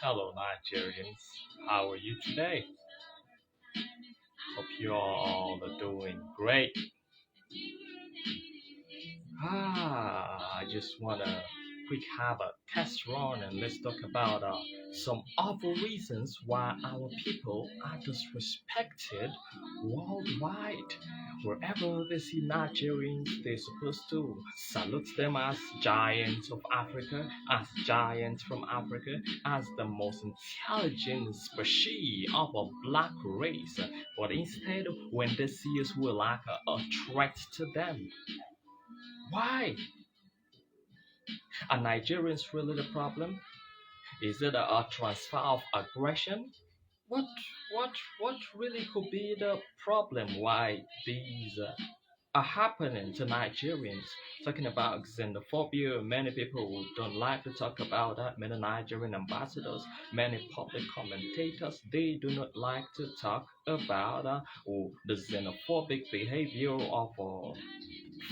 Hello, Nigerians. How are you today? Hope you all are doing great. I just wanna quick have a test run and let's talk about some other reasons why our people are disrespected worldwide. Wherever they see Nigerians, they're supposed to salute them as giants of Africa, as giants from Africa, as the most intelligent species of a black race. But instead, when they see us, we're like a threat to them. Why? Are Nigerians really the problem? Is it a transfer of aggression? What what really could be the problem? Why these are happening to Nigerians? Talking about xenophobia, many people don't like to talk about that. Many Nigerian ambassadors, many public commentators, they do not like to talk about the xenophobic behavior of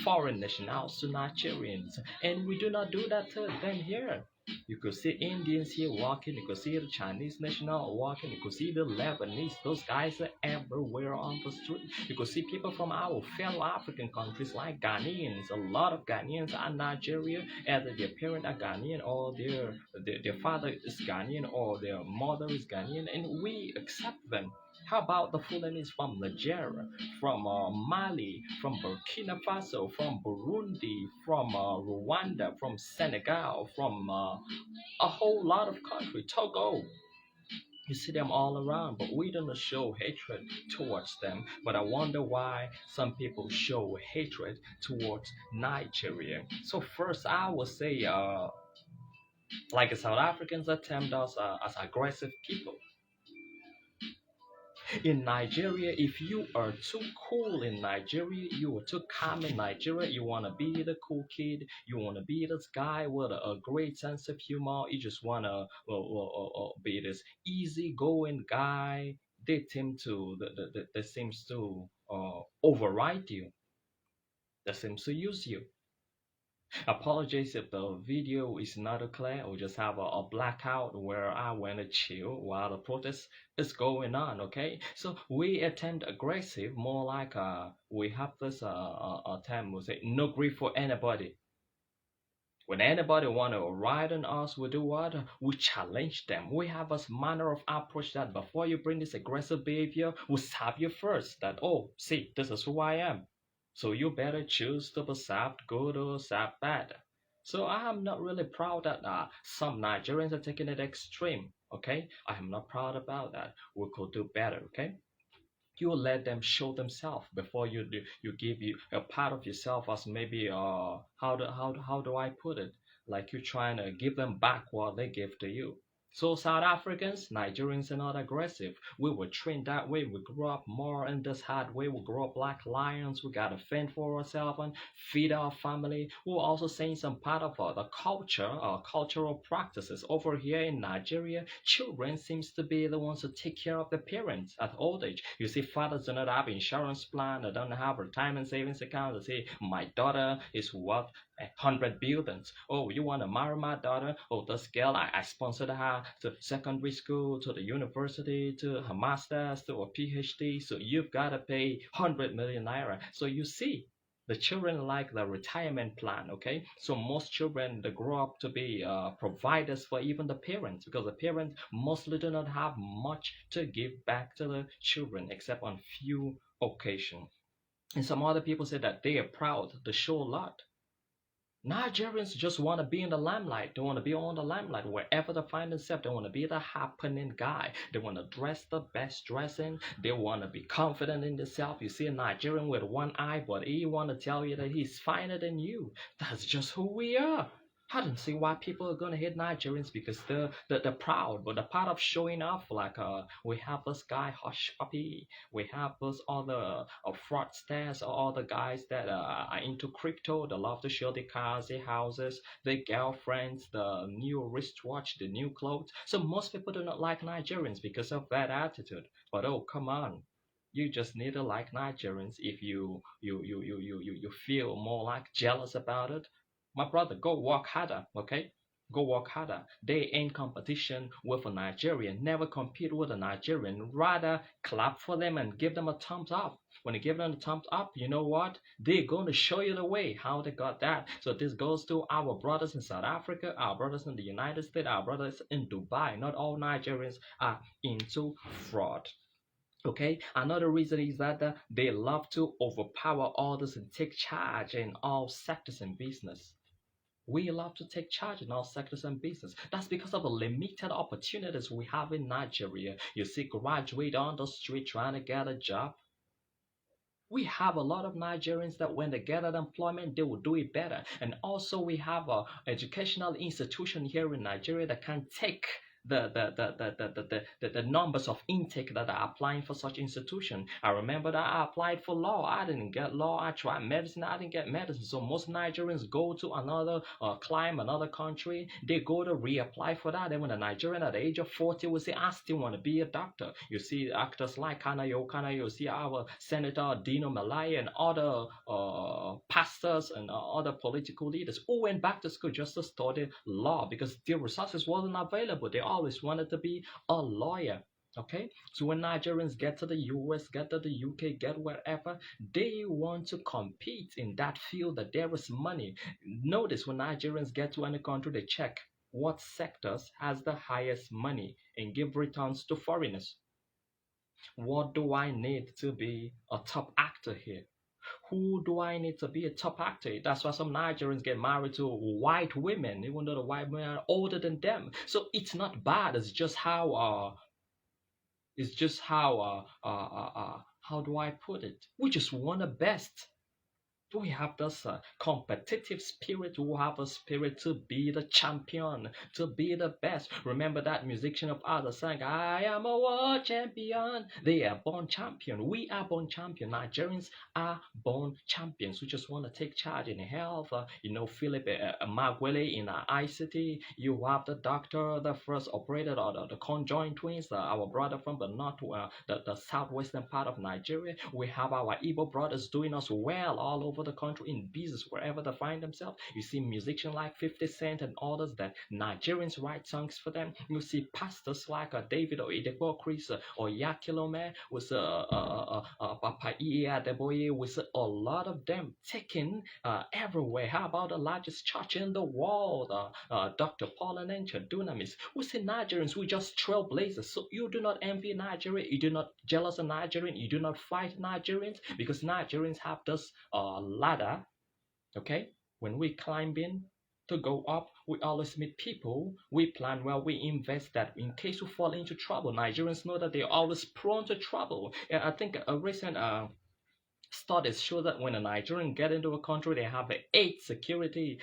foreign nationals to Nigerians, and we do not do that to them here. You could see Indians here walking, you could see the Chinese national walking, you could see the Lebanese, those guys are everywhere on the street. You could see people from our fellow African countries like Ghanaians. A lot of Ghanaians are Nigeria, either their parent are Ghanaian or their father is Ghanaian or their mother is Ghanaian, and we accept them. How about the Fulanis from Nigeria, from Mali, from Burkina Faso, from Burundi, from Rwanda, from Senegal, from a whole lot of countries, Togo. You see them all around, but we don't show hatred towards them. But I wonder why some people show hatred towards Nigeria. So first, I would say, like South Africans attempt us as aggressive people. In Nigeria, if you are too cool in Nigeria, you are too calm in Nigeria, you want to be the cool kid, you want to be this guy with a great sense of humor, you just want to be this easygoing guy, they tend to, they seems to override you, they seems to use you. Apologize if the video is not clear or just have a blackout where I went to chill while the protest is going on. Okay, so we attend aggressive, more like we have this term we say no grief for anybody. When anybody want to ride on us, we do what? We challenge them. We have a manner of approach that before you bring this aggressive behavior, we stop you first. That, oh, see, this is who I am. So you better choose to be sapped good or sapped bad. So I am not really proud that some Nigerians are taking it extreme. Okay, I am not proud about that. We could do better. Okay, you let them show themselves before you give you a part of yourself as maybe how do I put it, like you're trying to give them back what they give to you. So South Africans, Nigerians are not aggressive. We were trained that way. We grew up more in this hard way. We grew up like lions. We gotta fend for ourselves and feed our family. We're also saying some part of the culture, cultural practices over here in Nigeria. Children seems to be the ones who take care of the parents at old age. You see, fathers do not have insurance plan. They don't have retirement savings account. They say, my daughter is worth 100 buildings. Oh, you want to marry my daughter? Oh, this girl, I sponsored her to secondary school, to the university, to her master's, to a PhD. So you've got to pay 100 million naira. So you see, the children like the retirement plan. Okay, so most children they grow up to be providers for even the parents, because the parents mostly do not have much to give back to the children except on few occasions. And some other people say that they are proud to show a lot. Nigerians just want to be in the limelight. They want to be on the limelight wherever they find themselves. They want to be the happening guy. They want to dress the best dressing. They want to be confident in themselves. You see a Nigerian with one eye, but he want to tell you that he's finer than you. That's just who we are. I don't see why people are gonna hate Nigerians because they're proud, but the part of showing off, like we have this guy Hush Puppy, we have those other fraudsters or other guys that are into crypto. They love to show their cars, their houses, their girlfriends, the new wristwatch, the new clothes. So most people do not like Nigerians because of that attitude. But oh, come on. You just need to like Nigerians if you feel more like jealous about it. My brother, go work harder, okay? Go work harder. They in competition with a Nigerian. Never compete with a Nigerian. Rather clap for them and give them a thumbs up. When you give them a thumbs up, you know what? They're going to show you the way how they got that. So this goes to our brothers in South Africa, our brothers in the United States, our brothers in Dubai. Not all Nigerians are into fraud. Okay, another reason is that they love to overpower others and take charge in all sectors in business. We love to take charge in all sectors and business. That's because of the limited opportunities we have in Nigeria. You see, graduate on the street trying to get a job. We have a lot of Nigerians that when they get an employment, they will do it better. And also, we have a educational institution here in Nigeria that can take the numbers of intake that are applying for such institution. I remember that I applied for law. I didn't get law. I tried medicine. I didn't get medicine. So most Nigerians go to another climb another country. They go to reapply for that. Then when a Nigerian at the age of 40 will say, I still want to be a doctor. You see actors like Kanayo, you see our Senator Dino Malaya and other pastors and other political leaders who went back to school just to study law because their resources wasn't available. They always wanted to be a lawyer. Okay, so when Nigerians get to the US, get to the UK, get wherever, they want to compete in that field that there is money. Notice when Nigerians get to any country, they check what sectors has the highest money and give returns to foreigners. What do I need to be a top actor here? Who do I need to be a top actor? That's why some Nigerians get married to white women, even though the white women are older than them. So it's not bad. It's just how do I put it? We just want the best. We have this competitive spirit. We have a spirit to be the champion, to be the best. Remember that musician of others sang, I am a world champion. They are born champion. We are born champion. Nigerians are born champions. We just want to take charge in health. Philip Magwele in ICT. You have the doctor, the first operated or the conjoined twins, our brother from the north, the southwestern part of Nigeria. We have our Igbo brothers doing us well all over the country in business wherever they find themselves. You see musicians like 50 Cent and others that Nigerians write songs for them. You see pastors like David or Idebo Chris or Yakilome with Papa Iya Deboye with a lot of them taken everywhere. How about the largest church in the world, Dr. Paul and Encha Dunamis? We see Nigerians, we just trailblazers. So you do not envy Nigeria, you do not jealous of Nigerian, you do not fight Nigerians because Nigerians have this ladder. Okay, when we climb in to go up, we always meet people. We plan well, we invest that in case we fall into trouble. Nigerians know that they're always prone to trouble. And I think a recent studies show that when a Nigerian get into a country, they have 8 security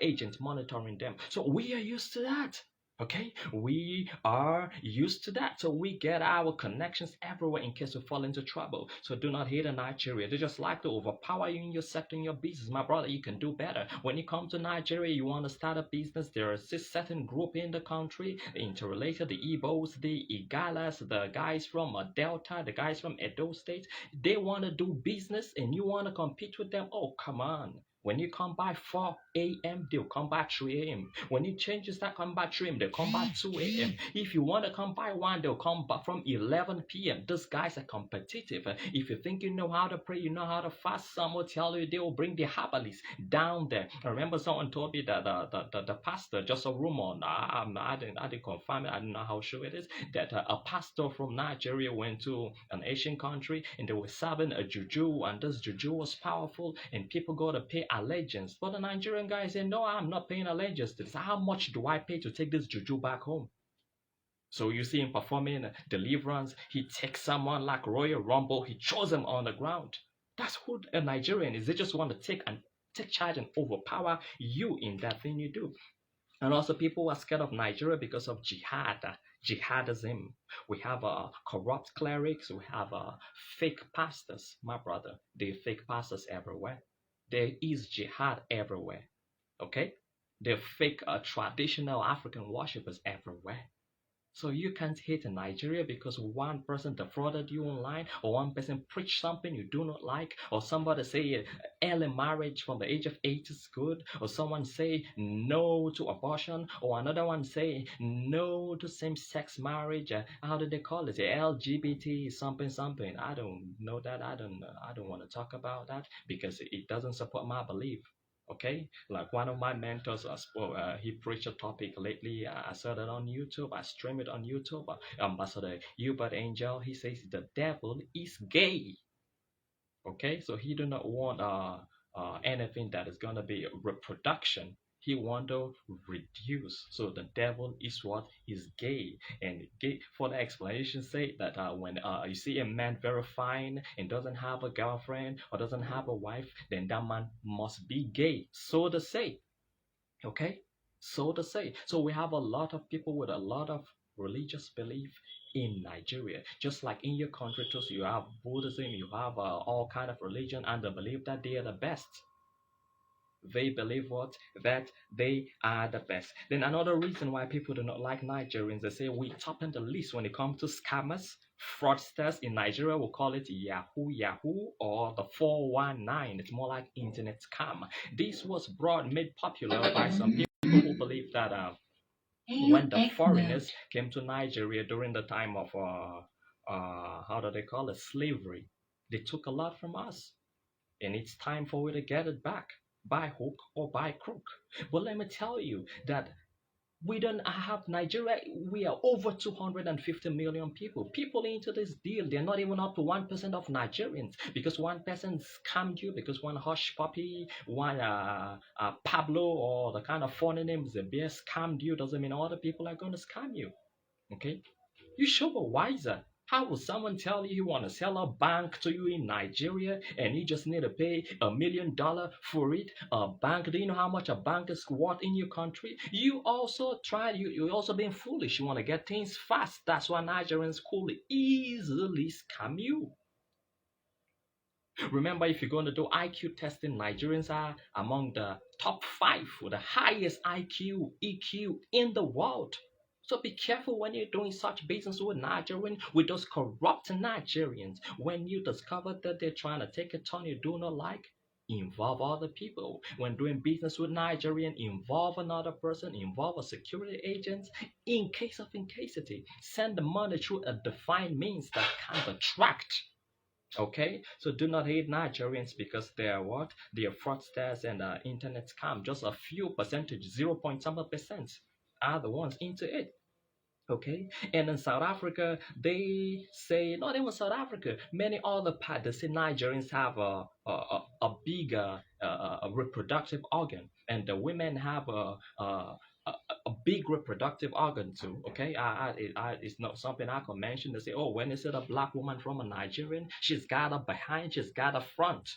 agents monitoring them. So we are used to that. Okay, we are used to that. So we get our connections everywhere in case we fall into trouble. So do not hate a Nigeria. They just like to overpower you in your sector, in your business. My brother, you can do better. When you come to Nigeria, you want to start a business, there is this certain group in the country, interrelated, the Igbos, the Igalas, the guys from Delta, the guys from Edo State. They want to do business and you want to compete with them. Oh, come on. When you come by 4 a.m., they'll come by 3 a.m. When you change your start, come by 3 a.m., they'll come by 2 a.m. If you want to come by 1, they'll come by from 11 p.m. These guys are competitive. If you think you know how to pray, you know how to fast, some will tell you they will bring the herbalists down there. I remember someone told me that the pastor, just a rumor, I didn't confirm it, I don't know how sure it is, that a pastor from Nigeria went to an Asian country and they were serving a juju, and this juju was powerful, and people go to pay allegiance. But the Nigerian guy said, no, I'm not paying allegiance to this. How much do I pay to take this juju back home? So you see him performing deliverance. He takes someone like Royal Rumble. He throws him on the ground. That's who a Nigerian is. They just want to take charge and overpower you in that thing you do. And also people are scared of Nigeria because of jihadism. We have corrupt clerics. We have fake pastors, my brother. There are fake pastors everywhere. There is jihad everywhere. Okay? There are fake traditional African worshippers everywhere. So you can't hate in Nigeria because one person defrauded you online, or one person preached something you do not like, or somebody say early marriage from the age of 8 is good, or someone say no to abortion, or another one say no to same-sex marriage. How do they call it? LGBT something something. I don't know that. I don't want to talk about that because it doesn't support my belief. Okay, like one of my mentors he preached a topic lately. I saw it on YouTube. I stream it on YouTube. Ambassador Hubert Angel, he says the devil is gay. Okay, so he do not want anything that is going to be reproduction. He want to reduce. So the devil is what is gay. And gay, for the explanation, say that when you see a man very fine and doesn't have a girlfriend or doesn't have a wife, then that man must be gay. So to say. Okay, so to say. So we have a lot of people with a lot of religious belief in Nigeria, just like in your country too. So you have Buddhism, you have all kind of religion, and they believe that they are the best. They believe what? That they are the best. Then another reason why people do not like Nigerians, they say we top in the list when it comes to scammers, fraudsters. In Nigeria, we call it Yahoo Yahoo or the 419. It's more like internet scam. This was made popular by some people who believe that when the foreigners came to Nigeria during the time of how do they call it, slavery, they took a lot from us, and it's time for we to get it back by hook or by crook. But let me tell you that we don't have Nigeria. We are over 250 million people. People into this deal, they're not even up to 1% of Nigerians because one person scammed you, because one hush puppy, one Pablo, or the kind of funny names the bear scammed you, doesn't mean other people are going to scam you. Okay? You should be wiser. How will someone tell you want to sell a bank to you in Nigeria and you just need to pay $1 million for it? A bank, do you know how much a bank is worth in your country? You're also being foolish. You want to get things fast. That's why Nigerians could easily scam you. Remember, if you're going to do IQ testing, Nigerians are among the top 5 with the highest IQ, EQ in the world. So be careful when you're doing such business with Nigerians, with those corrupt Nigerians. When you discover that they're trying to take a turn you do not like, involve other people. When doing business with Nigerian, involve another person, involve a security agent. In case of incasity, send the money through a defined means that can be tracked. Okay, so do not hate Nigerians because they are what? They are fraudsters and internet scam. Just a few percentage, 0 point something percent, are the ones into it. Okay, and in South Africa, they say not even South Africa, many other parts. They say Nigerians have a bigger reproductive organ, and the women have a big reproductive organ too. Okay, it's not something I can mention. They say, oh, when is it a black woman from a Nigerian? She's got a behind, she's got a front.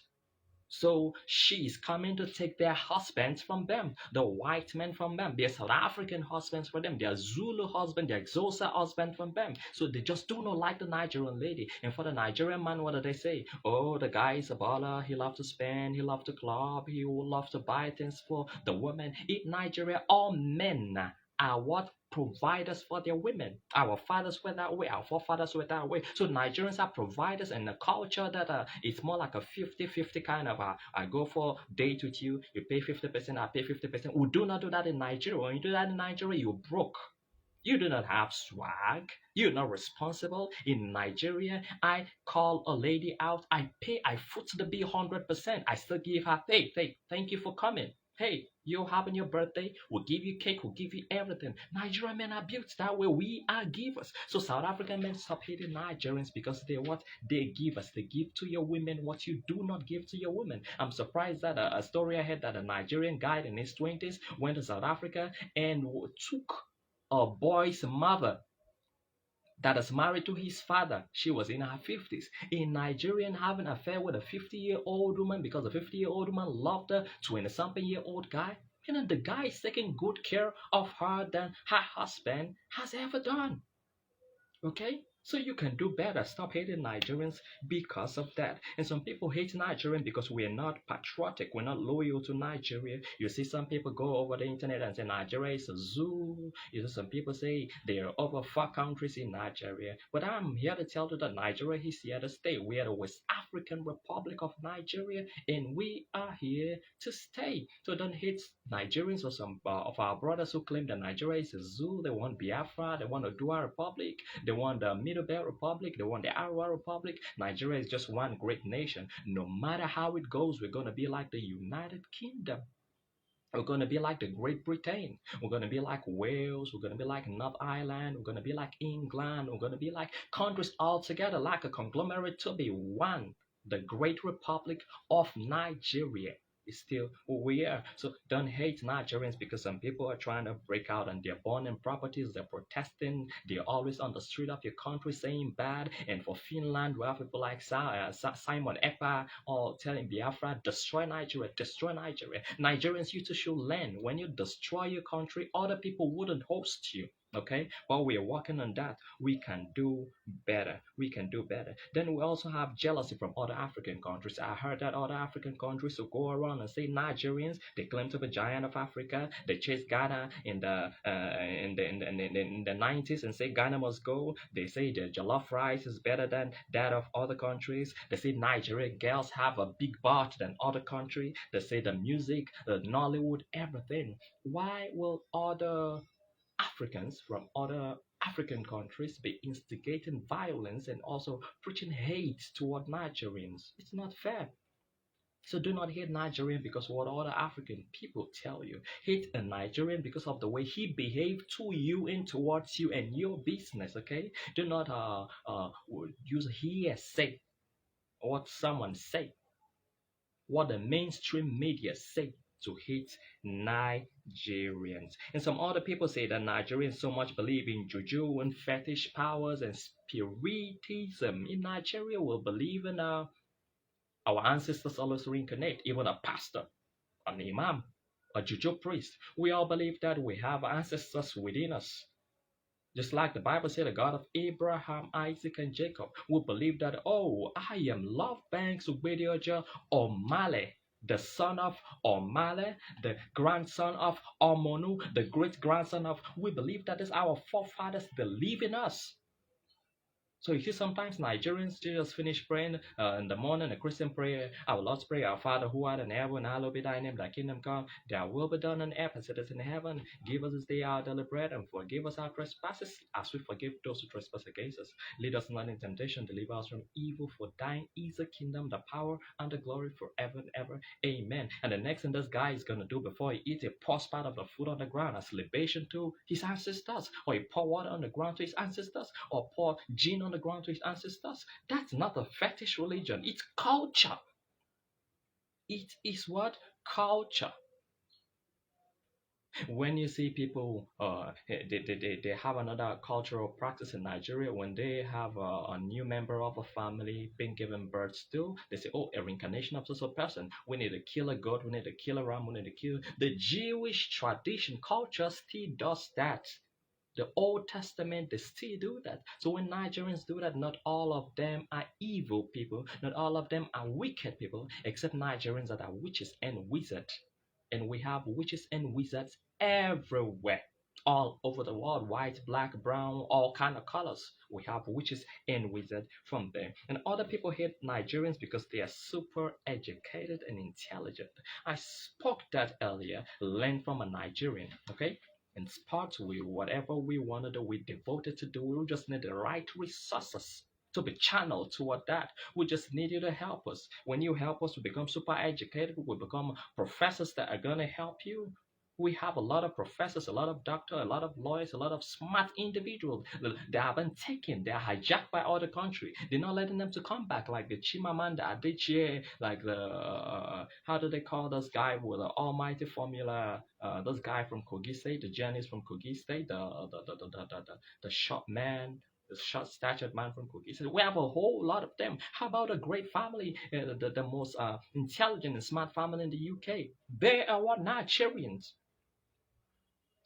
So she's coming to take their husbands from them, the white men from them, their South African husbands from them, their Zulu husband, their Xhosa husband from them. So they just do not like the Nigerian lady. And for the Nigerian man, what do they say? Oh, the guy is a baller. He loves to spend. He loves to club. He will love to buy things for the women. In Nigeria, all men are what? Providers for their women. Our fathers were that way. Our forefathers were that way. So Nigerians are providers, and a culture that it's more like a 50-50 kind of I go for date with you, you pay 50%, I pay 50%. We do not do that in Nigeria. When you do that in Nigeria, you're broke. You do not have swag. You're not responsible. In Nigeria, I call a lady out. I foot the bill 100%. I still give her, hey, thank you for coming. Hey, you're having your birthday. We'll give you cake. We'll give you everything. Nigerian men are built that way. We are givers. So South African men stop hating Nigerians because they what? They give us. They give to your women what you do not give to your women. I'm surprised that a story I had that a Nigerian guy in his 20s went to South Africa and took a boy's mother that is married to his father. She was in her 50s. A Nigerian having an affair with a 50-year-old woman because the 50-year-old woman loved a 20-something-year-old guy. And the guy is taking good care of her than her husband has ever done. Okay? So you can do better. Stop hating Nigerians because of that. And some people hate Nigerians because we're not patriotic. We're not loyal to Nigeria. You see some people go over the internet and say Nigeria is a zoo. You see some people say there are over 4 countries in Nigeria. But I'm here to tell you that Nigeria is here to stay. We are the West African Republic of Nigeria, and we are here to stay. So don't hate Nigerians or some of our brothers who claim that Nigeria is a zoo. They want Biafra. They want a dual republic. They want the Middle Belt Republic. They want the Arawa Republic. Nigeria is just one great nation. No matter how it goes, we're going to be like the United Kingdom. We're going to be like the Great Britain. We're going to be like Wales. We're going to be like North Ireland. We're going to be like England. We're going to be like countries all together, like a conglomerate to be one. The Great Republic of Nigeria is still who we are. So don't hate Nigerians because some people are trying to break out and they're burning properties, they're protesting, they're always on the street of your country saying bad. And for Finland, we have people like Simon Ekpa all telling Biafra, destroy Nigeria, destroy Nigeria. Nigerians, you too should learn when you destroy your country, other people wouldn't host you. Okay, but we are working on that. We can do better. We can do better. Then we also have jealousy from other African countries. I heard that other African countries will go around and say Nigerians, they claim to be giant of Africa. They chase Ghana in the 90s and say Ghana must go. They say the jollof rice is better than that of other countries. They say Nigerian girls have a big butt than other country. They say the music, the Nollywood, everything. Why will other Africans from other African countries be instigating violence and also preaching hate toward Nigerians? It's not fair. So do not hate Nigerian because what other African people tell you. Hate a Nigerian because of the way he behaved to you and towards you and your business. Okay? Do not use hearsay or what someone say, what the mainstream media say to hate Nigerians. And some other people say that Nigerians so much believe in juju and fetish powers and spiritism. In Nigeria, will believe in our ancestors always reincarnate, even a pastor, an imam, a juju priest. We all believe that we have ancestors within us. Just like the Bible said, the God of Abraham, Isaac, and Jacob, we believe that, oh, I am Love Banks Ubedioja Omale, the son of Omale, the grandson of Omonu, the great grandson of. We believe that is our forefathers believe in us. So you see, sometimes Nigerians just finish praying in the morning, a Christian prayer, our Lord's Prayer, our Father who art in heaven, hallowed be thy name, thy kingdom come, thy will be done on earth as it is in heaven. Give us this day our daily bread, and forgive us our trespasses, as we forgive those who trespass against us. Lead us not in temptation, deliver us from evil, for thine is the kingdom, the power, and the glory forever and ever. Amen. And the next thing this guy is going to do before he eats, he pours part of the food on the ground as libation to his ancestors, or he pour water on the ground to his ancestors, or pour gin on the ground to his ancestors. That's not a fetish religion. It's culture. It is what? Culture. When you see people, they have another cultural practice in Nigeria. When they have a new member of a family being given birth to, they say, oh, a reincarnation of such a person. We need to kill a goat. We need to kill a ram. We need to kill. The Jewish tradition, culture still does that. The Old Testament, they still do that. So when Nigerians do that, not all of them are evil people. Not all of them are wicked people, except Nigerians that are witches and wizards. And we have witches and wizards everywhere, all over the world, white, black, brown, all kind of colors. We have witches and wizards from there. And other people hate Nigerians because they are super educated and intelligent. I spoke that earlier. Learn from a Nigerian, okay? In sports, we whatever we want to do, we devoted to do. We just need the right resources to be channeled toward that. We just need you to help us. When you help us, we become super educated. We become professors that are gonna help you. We have a lot of professors, a lot of doctors, a lot of lawyers, a lot of smart individuals that have been taken. They are hijacked by other countries. They're not letting them to come back, like the Chimamanda Adichie, like the how do they call this guy with the almighty formula? This guy from Kogi State, the journalist from Kogi State, the short man, the short statured man from Kogi State. We have a whole lot of them. How about a great family, the most intelligent and smart family in the UK? They are what? Nigerians.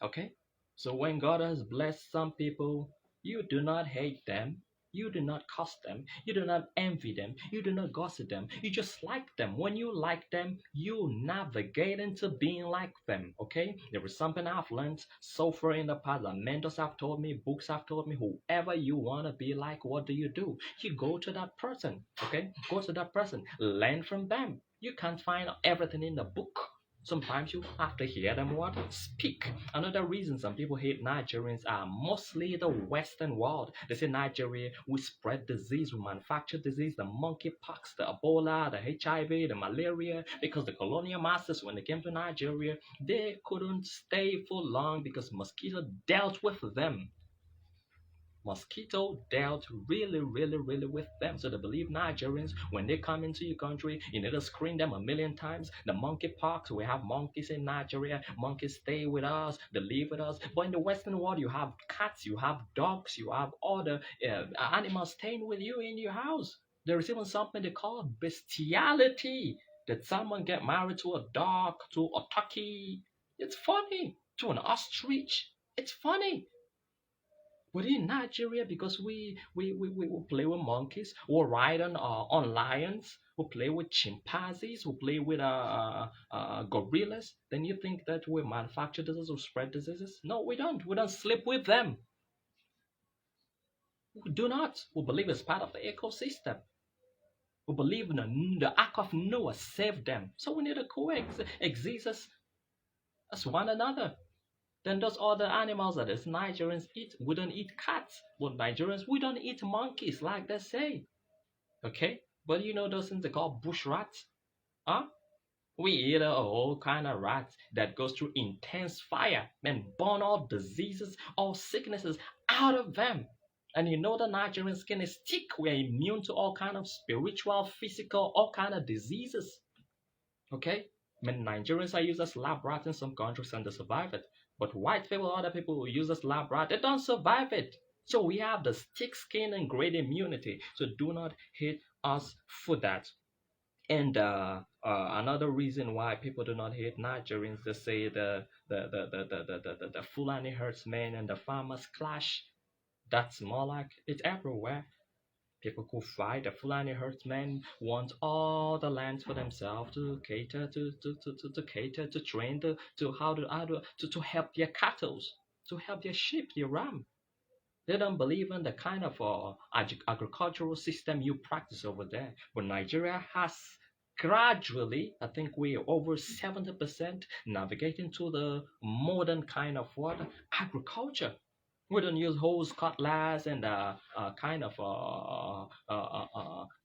Okay? So when God has blessed some people, you do not hate them. You do not curse them. You do not envy them. You do not gossip them. You just like them. When you like them, you navigate into being like them. Okay? There is something I've learned so far in the past that mentors have told me, books have told me, whoever you want to be like, what do? You go to that person. Okay? Go to that person. Learn from them. You can't find everything in the book. Sometimes you have to hear them what speak. Another reason some people hate Nigerians are mostly the Western world. They say Nigeria, we spread disease, we manufacture disease, the monkeypox, the Ebola, the HIV, the malaria, because the colonial masters, when they came to Nigeria, they couldn't stay for long because mosquito dealt with them. Mosquito dealt really with them. So they believe Nigerians, when they come into your country, you need to screen them a million times. The monkeypox, we have monkeys in Nigeria. Monkeys stay with us, they live with us. But in the Western world, you have cats, you have dogs, you have other animals staying with you in your house. There is even something they call bestiality. Did someone get married to a dog, to a turkey? It's funny. To an ostrich? It's funny. But in Nigeria, because we play with monkeys, we ride on lions, we play with chimpanzees, we play with gorillas, then you think that we manufacture diseases or spread diseases? No, we don't. We don't sleep with them. We do not. We believe it's part of the ecosystem. We believe in the Ark of Noah saved them. So we need to coexist as one another. Then those other animals that us Nigerians eat, we don't eat cats. But Nigerians, we don't eat monkeys like they say. Okay? But you know those things they call bush rats? Huh? We eat a whole kind of rats that goes through intense fire and burn all diseases, all sicknesses out of them. And you know the Nigerian skin is thick. We are immune to all kind of spiritual, physical, all kind of diseases. Okay? I mean, Nigerians are used as lab rats in some countries and they survive it. But white people, other people who use as lab rat, they don't survive it. So we have the thick skin and great immunity. So do not hate us for that. And another reason why people do not hate Nigerians, they say the Fulani herdsmen and the farmers clash. That's more like it's everywhere. People could fight. The Fulani herdsmen want all the lands for themselves to cater to cater to train to to help their cattle, to help their sheep, their ram. They don't believe in the kind of agricultural system you practice over there. But Nigeria has gradually, I think we're over 70% navigating to the modern kind of what agriculture. We don't use hose, cutlass, and kind of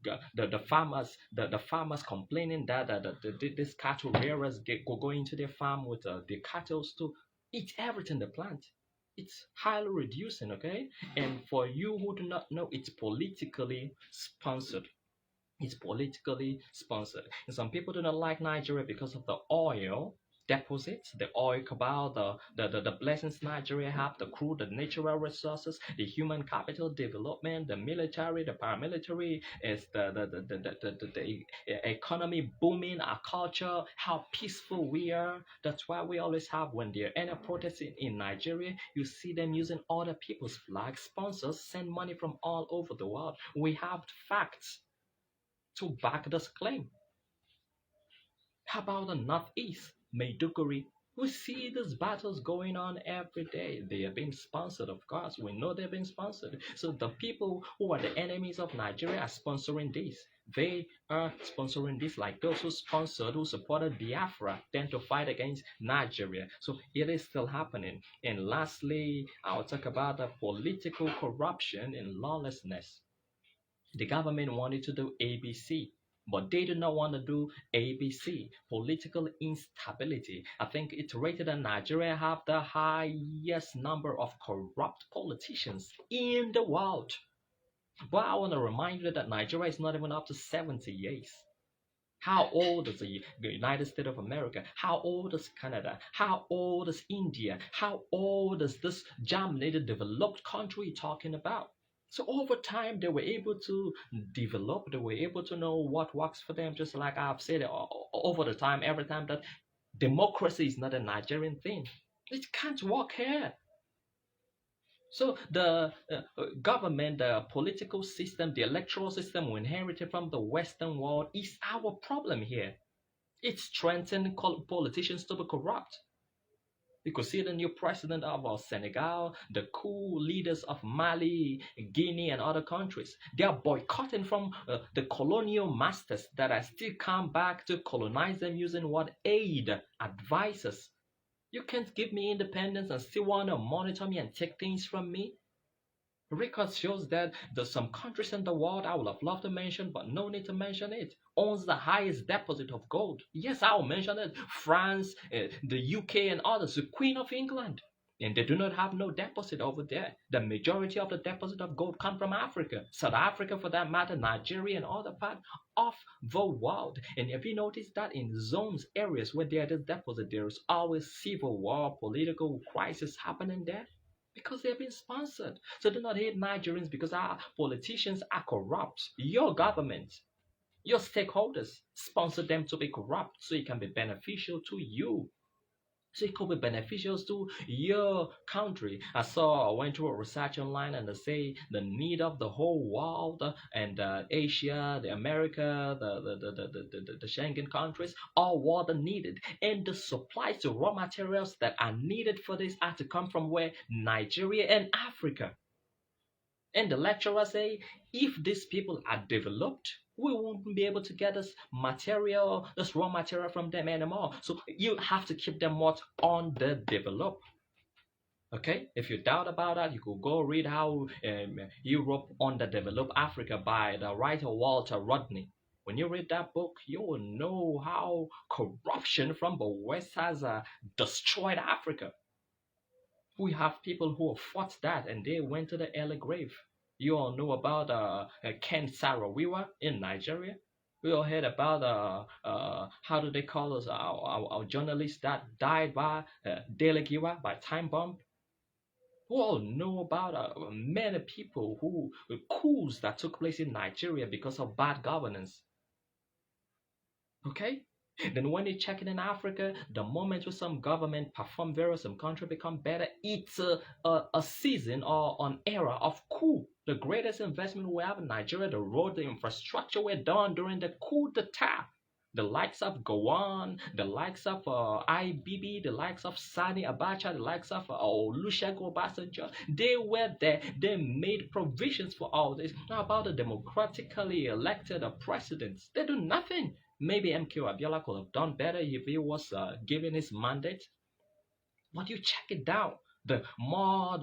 the farmers complaining that these cattle rearers go into their farm with the cattle to eat everything they plant. It's highly reducing, okay? And for you who do not know, it's politically sponsored. It's politically sponsored. And some people do not like Nigeria because of the oil deposits, the oil cabal, the blessings Nigeria have, the crude, the natural resources, the human capital development, the military, the paramilitary, is the economy booming, our culture, how peaceful we are. That's why we always have, when there are any protests in Nigeria, you see them using other people's flags. Sponsors send money from all over the world. We have facts to back this claim. How about the Northeast, Maiduguri? We see these battles going on every day. They are being sponsored, of course. We know they're being sponsored. So the people who are the enemies of Nigeria are sponsoring this. They are sponsoring this, like those who sponsored, who supported Biafra, then to fight against Nigeria. So it is still happening. And lastly, I'll talk about the political corruption and lawlessness. The government wanted to do ABC, but they do not want to do ABC. Political instability. I think it's rated that Nigeria have the highest number of corrupt politicians in the world. But I want to remind you that Nigeria is not even up to 70 years. How old is the United States of America? How old is Canada? How old is India? How old is this germinated developed country talking about? So over time, they were able to develop, they were able to know what works for them, just like I've said over the time, every time that democracy is not a Nigerian thing. It can't work here. So the government, the political system, the electoral system we inherited from the Western world is our problem here. It strengthens politicians to be corrupt. You could see the new president of Senegal, the cool leaders of Mali, Guinea, and other countries. They are boycotting from the colonial masters that are still come back to colonize them using what aid, advisors. You can't give me independence and still want to monitor me and take things from me. Record shows that there's some countries in the world I would have loved to mention, but no need to mention it, owns the highest deposit of gold. Yes, I'll mention it. France, the UK, and others, the Queen of England. And they do not have no deposit over there. The majority of the deposit of gold come from Africa, South Africa for that matter, Nigeria, and other part of the world. And if you notice that in zones, areas where there is deposit, there is always civil war, political crisis happening there because they've been sponsored. So do not hate Nigerians because our politicians are corrupt. Your government, your stakeholders sponsor them to be corrupt so it can be beneficial to you. So it could be beneficial to your country. I went through a research online and they say the need of the whole world and Asia, the America, the Schengen countries, all water needed. And the supplies, the raw materials that are needed for this are to come from where? Nigeria and Africa. And the lecturer say, if these people are developed, we won't be able to get this material, this raw material from them anymore. So you have to keep them what underdeveloped. Okay, if you doubt about that, you could go read how Europe underdeveloped Africa by the writer Walter Rodney. When you read that book, you will know how corruption from the West has destroyed Africa. We have people who have fought that and they went to the early grave. You all know about Ken Saro-Wiwa in Nigeria. We all heard about how do they call us our journalist that died by Delegiwa by time bomb. We all know about many people who coups that took place in Nigeria because of bad governance. Okay? Then when you check it in Africa, the moment some government perform better, some country become better, it's a season or an era of coup. The greatest investment we have in Nigeria, the road, the infrastructure were done during the coup d'etat. The likes of Gowon, the likes of IBB, the likes of Sani Abacha, the likes of Olusegun Obasanjo, they were there. They made provisions for all this. Now about the democratically elected presidents, they do nothing. Maybe MQ Abiola could have done better if he was given his mandate. But you check it down. The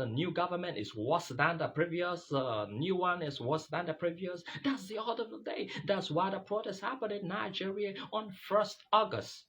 new government is worse than the previous, new one is worse than the previous. That's the order of the day. That's why the protest happened in Nigeria on 1st August.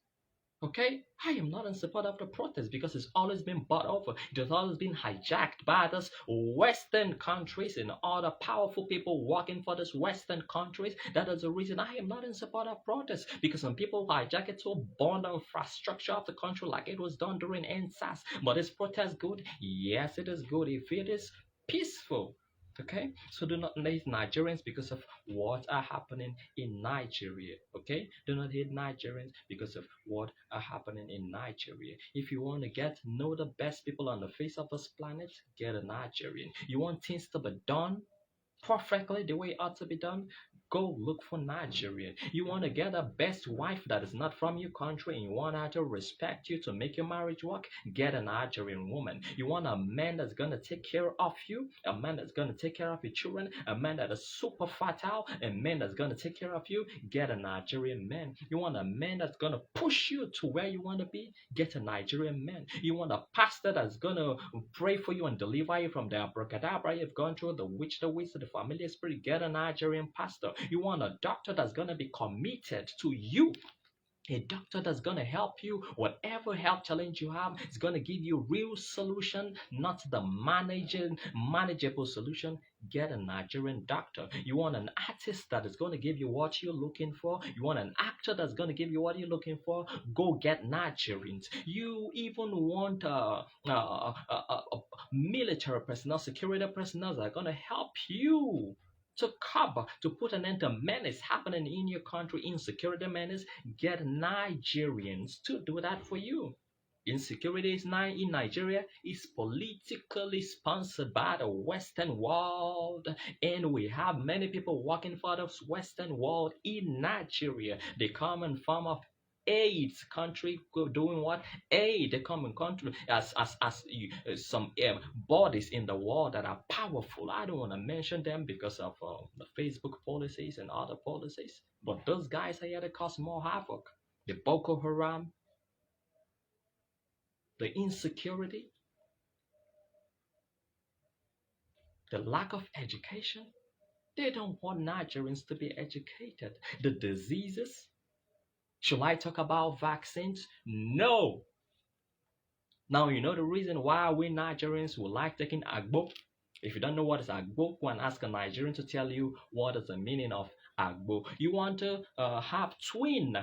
Okay, I am not in support of the protest because it's always been bought over. It has always been hijacked by those Western countries and other powerful people working for these Western countries. That is the reason I am not in support of protest because some people hijack it to burn the infrastructure of the country like it was done during NSAS. But is protest good? Yes, it is good if it is peaceful. Okay, so do not hate Nigerians because of what are happening in Nigeria. Okay, do not hate Nigerians because of what are happening in Nigeria. If you want to get know the best people on the face of this planet, get a Nigerian. You want things to be done perfectly the way it ought to be done, go look for Nigerian. You want to get a best wife that is not from your country and you want her to respect you to make your marriage work, get a Nigerian woman. You want a man that's going to take care of you, a man that's going to take care of your children, a man that is super fertile, a man that's going to take care of you, get a Nigerian man. You want a man that's going to push you to where you want to be, get a Nigerian man. You want a pastor that's going to pray for you and deliver you from the abracadabra you've gone through, the witch, the wizard, the familiar spirit, get a Nigerian pastor. You want a doctor that's going to be committed to you, a doctor that's going to help you whatever health challenge you have. It's going to give you real solution, not the manageable solution. Get a Nigerian doctor. You want an artist that is going to give you what you're looking for. You want an actor that's going to give you what you're looking for. Go get Nigerians. You even want military personnel, security personnel that are going to help you to cover, to put an end to menace happening in your country, insecurity menace. Get Nigerians to do that for you. Insecurity is in Nigeria is politically sponsored by the Western world, and we have many people working for the Western world in Nigeria. They come in form of aid country doing what aid the common country some bodies in the world that are powerful. I don't want to mention them because of the Facebook policies and other policies, but those guys are here to cause more havoc. The Boko Haram, the insecurity, the lack of education. They don't want Nigerians to be educated. The diseases. Should I talk about vaccines? No. Now, you know the reason why we Nigerians would like taking Agbo? If you don't know what is Agbo, go and ask a Nigerian to tell you what is the meaning of Agbo. You want to have twin,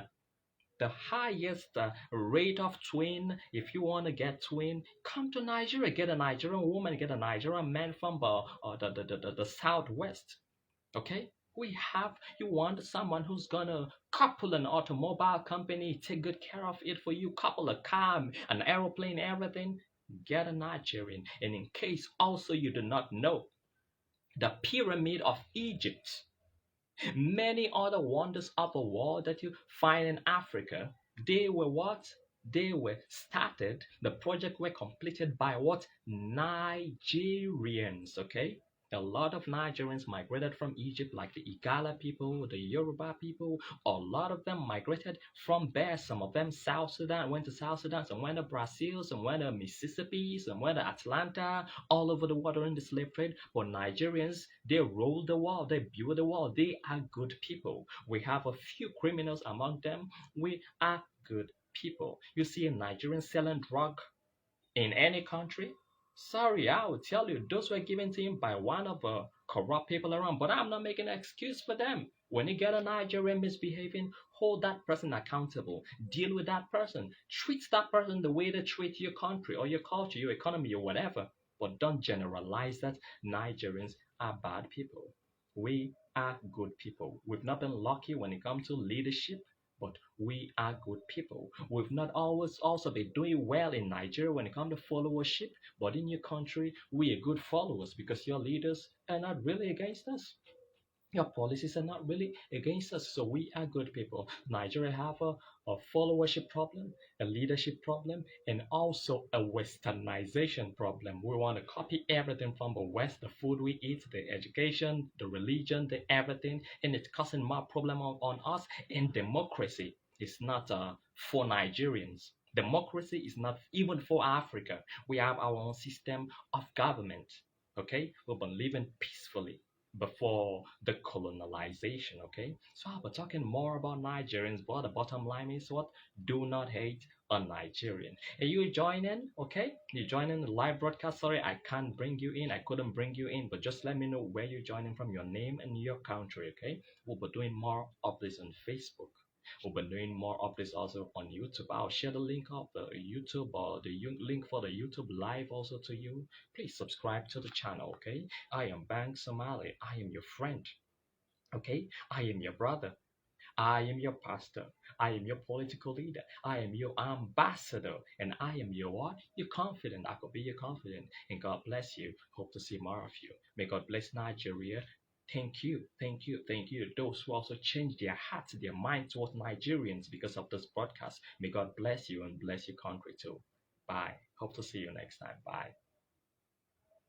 the highest rate of twin. If you want to get twin, come to Nigeria. Get a Nigerian woman, get a Nigerian man from the southwest. Okay, we have, you want someone who's gonna couple an automobile company, take good care of it for you, couple a car, an aeroplane, everything. Get a Nigerian. And in case also you do not know, the pyramid of Egypt, many other wonders of the world that you find in Africa, they were what? They were started, the project were completed by what? Nigerians, okay? A lot of Nigerians migrated from Egypt, like the Igala people, the Yoruba people. A lot of them migrated from there. Some of them South Sudan, went to South Sudan, some went to Brazil, some went to Mississippi, some went to Atlanta, all over the world during the slave trade. But Nigerians, they ruled the world, they built the world. They are good people. We have a few criminals among them. We are good people. You see a Nigerian selling drug in any country? Sorry, I will tell you, those were given to him by one of the corrupt people around. But I'm not making an excuse for them. When you get a Nigerian misbehaving, hold that person accountable. Deal with that person. Treat that person the way they treat your country or your culture, your economy, or whatever. But don't generalize that Nigerians are bad people. We are good people. We've not been lucky when it comes to leadership, but we are good people. We've not always also been doing well in Nigeria when it comes to followership, but in your country, we are good followers because your leaders are not really against us. Your policies are not really against us, so we are good people. Nigeria have a followership problem, a leadership problem, and also a westernization problem. We want to copy everything from the West, the food we eat, the education, the religion, the everything, and it's causing more problem on us. And democracy is not for Nigerians. Democracy is not even for Africa. We have our own system of government. Okay, we've been living peacefully before the colonization. Okay, so I'll be talking more about Nigerians, but the bottom line is what? Do not hate a Nigerian. And you join in, okay? You join in the live broadcast. Sorry, I can't bring you in. I couldn't bring you in, but just let me know where you're joining from, your name and your country. Okay, we'll be doing more of this on Facebook. We'll be doing more of this also on YouTube. I'll share the link of the YouTube or the link for the YouTube live also to you. Please subscribe to the channel, okay? I am Bank Somali. I am your friend, okay? I am your brother. I am your pastor. I am your political leader. I am your ambassador. And I am your what? Your confidant. I could be your confidant. And God bless you. Hope to see more of you. May God bless Nigeria. Thank you, thank you, thank you. Those who also change their hearts, their mind towards Nigerians because of this broadcast. May God bless you and bless your country too. Bye. Hope to see you next time. Bye.